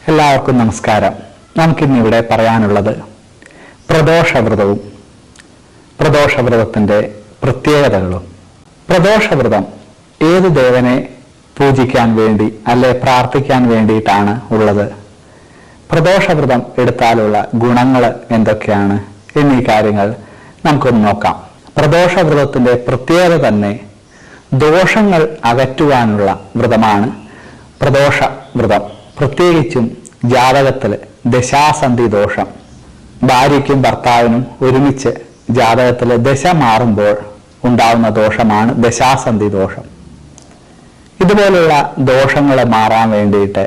എല്ലാവർക്കും നമസ്കാരം. നമുക്കിന്നിവിടെ പറയാനുള്ളത് പ്രദോഷവ്രതവും പ്രദോഷവ്രതത്തിൻ്റെ പ്രത്യേകതകളും. പ്രദോഷവ്രതം ഏത് ദേവനെ പൂജിക്കാൻ വേണ്ടി അല്ലെ പ്രാർത്ഥിക്കാൻ വേണ്ടിയിട്ടാണ് ഉള്ളത്, പ്രദോഷവ്രതം എടുത്താലുള്ള ഗുണങ്ങൾ എന്തൊക്കെയാണ് എന്നീ കാര്യങ്ങൾ നമുക്കൊന്ന് നോക്കാം. പ്രദോഷവ്രതത്തിൻ്റെ പ്രത്യേകത തന്നെ ദോഷങ്ങൾ അകറ്റുവാനുള്ള വ്രതമാണ് പ്രദോഷവ്രതം. പ്രത്യേകിച്ചും ജാതകത്തിൽ ദശാസന്ധി ദോഷം, ഭാര്യയ്ക്കും ഭർത്താവിനും ഒരുമിച്ച് ജാതകത്തിൽ ദശ മാറുമ്പോൾ ഉണ്ടാവുന്ന ദോഷമാണ് ദശാസന്ധി ദോഷം. ഇതുപോലുള്ള ദോഷങ്ങൾ മാറാൻ വേണ്ടിയിട്ട്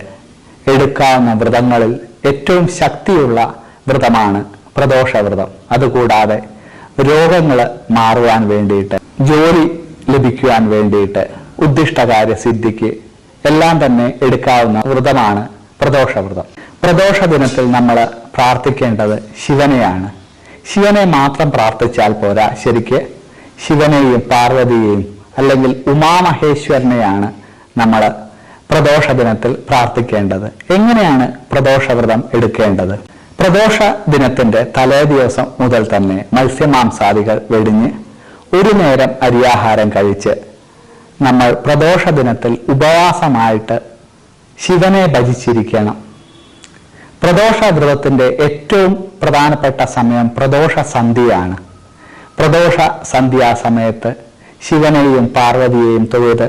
എടുക്കാവുന്ന വ്രതങ്ങളിൽ ഏറ്റവും ശക്തിയുള്ള വ്രതമാണ് പ്രദോഷവ്രതം. അതുകൂടാതെ രോഗങ്ങൾ മാറുവാൻ വേണ്ടിയിട്ട്, ജോലി ലഭിക്കുവാൻ വേണ്ടിയിട്ട്, ഉദ്ദിഷ്ടകാര്യ സിദ്ധിക്ക് എല്ലാം തന്നെ എടുക്കാവുന്ന വ്രതമാണ് പ്രദോഷവ്രതം. പ്രദോഷ ദിനത്തിൽ നമ്മൾ പ്രാർത്ഥിക്കേണ്ടത് ശിവനെയാണ്. ശിവനെ മാത്രം പ്രാർത്ഥിച്ചാൽ പോരാ, ശരിക്ക് ശിവനെയും പാർവതിയെയും അല്ലെങ്കിൽ ഉമാമഹേശ്വരനെയാണ് നമ്മൾ പ്രദോഷ ദിനത്തിൽ പ്രാർത്ഥിക്കേണ്ടത്. എങ്ങനെയാണ് പ്രദോഷവ്രതം എടുക്കേണ്ടത്? പ്രദോഷ ദിനത്തിന്റെ തലേ ദിവസം മുതൽ തന്നെ മത്സ്യമാംസാദികൾ വെടിഞ്ഞ് ഒരു നേരം അരിയാഹാരം കഴിച്ച് നമ്മൾ പ്രദോഷ ദിനത്തിൽ ഉപവാസമായിട്ട് ശിവനെ ഭജിച്ചിരിക്കണം. പ്രദോഷ വ്രതത്തിന്റെ ഏറ്റവും പ്രധാനപ്പെട്ട സമയം പ്രദോഷ സന്ധ്യയാണ്. പ്രദോഷ സന്ധ്യാസമയത്ത് ശിവനെയും പാർവതിയെയും തൊഴുത്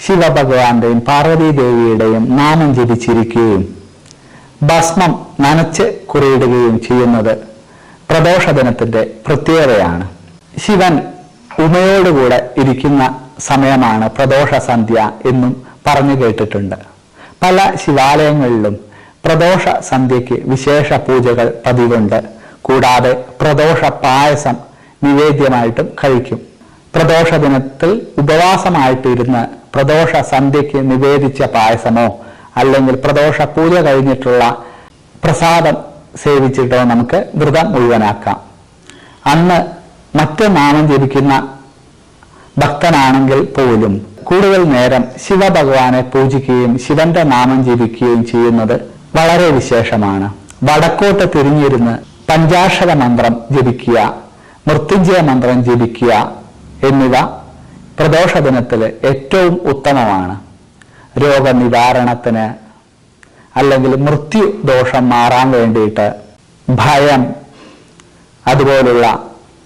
ശിവഭഗവാന്റെയും പാർവതീദേവിയുടെയും നാമം ജപിച്ചിരിക്കുകയും ഭസ്മം നനച്ച് കുറിയിടുകയും ചെയ്യുന്നത് പ്രദോഷ ദിനത്തിന്റെ പ്രത്യേകതയാണ്. ശിവൻ ഉമയോടുകൂടെ ഇരിക്കുന്ന സമയമാണ് പ്രദോഷ സന്ധ്യ എന്നും പറഞ്ഞു കേട്ടിട്ടുണ്ട്. പല ശിവാലയങ്ങളിലും പ്രദോഷ സന്ധ്യയ്ക്ക് വിശേഷ പൂജകൾ പതിവുണ്ട്. കൂടാതെ പ്രദോഷ പായസം നിവേദ്യമായിട്ടും കഴിക്കും. പ്രദോഷ ദിനത്തിൽ ഉപവാസമായിട്ടിരുന്ന് പ്രദോഷ സന്ധ്യയ്ക്ക് നിവേദിച്ച പായസമോ അല്ലെങ്കിൽ പ്രദോഷ പൂജ കഴിഞ്ഞിട്ടുള്ള പ്രസാദം സേവിച്ചിട്ടോ നമുക്ക് വ്രതം മുഴുവനാക്കാം. അന്ന് മറ്റ് നാമം ജപിക്കുന്ന ഭക്തനാണെങ്കിൽ പോലും കൂടുതൽ നേരം ശിവഭഗവാനെ പൂജിക്കുകയും ശിവന്റെ നാമം ജപിക്കുകയും ചെയ്യുന്നത് വളരെ വിശേഷമാണ്. വടക്കോട്ട് തിരിഞ്ഞിരുന്ന് പഞ്ചാക്ഷര മന്ത്രം ജപിക്കുക, മൃത്യുഞ്ജയ മന്ത്രം ജപിക്കുക എന്നിവ പ്രദോഷ ദിനത്തിൽ ഏറ്റവും ഉത്തമമാണ്. രോഗനിവാരണത്തിന് അല്ലെങ്കിൽ മൃത്യുദോഷം മാറാൻ വേണ്ടിയിട്ട്, ഭയം അതുപോലുള്ള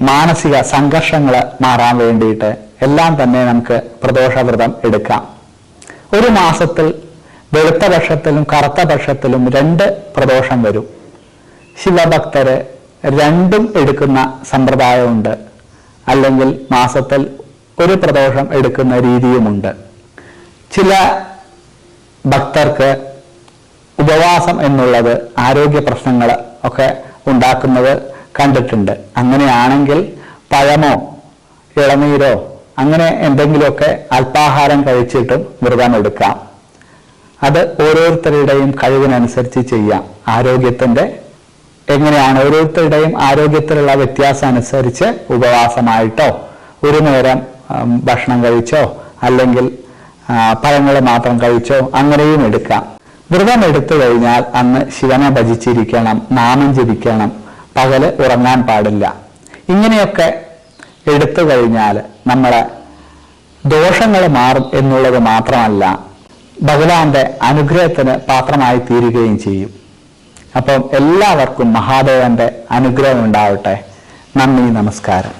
മാനസിക സംഘർഷങ്ങൾ മാറാൻ വേണ്ടിയിട്ട് എല്ലാം തന്നെ നമുക്ക് പ്രദോഷവ്രതം എടുക്കാം. ഒരു മാസത്തിൽ വെളുത്ത പക്ഷത്തിലും കറുത്ത പക്ഷത്തിലും 2 പ്രദോഷം വരും. ശിവഭക്തര് രണ്ടും എടുക്കുന്ന സമ്പ്രദായമുണ്ട്, അല്ലെങ്കിൽ മാസത്തിൽ ഒരു പ്രദോഷം എടുക്കുന്ന രീതിയുമുണ്ട്. ചില ഭക്തർക്ക് ഉപവാസം എന്നുള്ളത് ആരോഗ്യ പ്രശ്നങ്ങൾ ഒക്കെ ഉണ്ടാക്കുന്നത് കണ്ടിട്ടുണ്ട്. അങ്ങനെയാണെങ്കിൽ പഴമോ ഇളനീരോ അങ്ങനെ എന്തെങ്കിലുമൊക്കെ അല്പാഹാരം കഴിച്ചിട്ടും വ്രതം എടുക്കാം. അത് ഓരോരുത്തരുടെയും കഴിവിനനുസരിച്ച് ചെയ്യാം. ആരോഗ്യത്തിന്റെ എങ്ങനെയാണ് ഓരോരുത്തരുടെയും ആരോഗ്യത്തിലുള്ള വ്യത്യാസം അനുസരിച്ച് ഉപവാസമായിട്ടോ ഒരു നേരം ഭക്ഷണം കഴിച്ചോ അല്ലെങ്കിൽ പഴങ്ങൾ മാത്രം കഴിച്ചോ അങ്ങനെയും എടുക്കാം. വ്രതം എടുത്തു കഴിഞ്ഞാൽ അന്ന് ശിവനെ ഭജിച്ചിരിക്കണം, നാമം ജപിക്കണം, പകല് ഉറങ്ങാൻ പാടില്ല. ഇങ്ങനെയൊക്കെ എടുത്തു കഴിഞ്ഞാൽ നമ്മളെ ദോഷങ്ങൾ മാറും എന്നുള്ളത് മാത്രമല്ല, ഭഗവാന്റെ അനുഗ്രഹത്തിന് പാത്രമായി തീരുകയും ചെയ്യും. അപ്പം എല്ലാവർക്കും മഹാദേവന്റെ അനുഗ്രഹം ഉണ്ടാവട്ടെ. നന്ദി, നമസ്കാരം.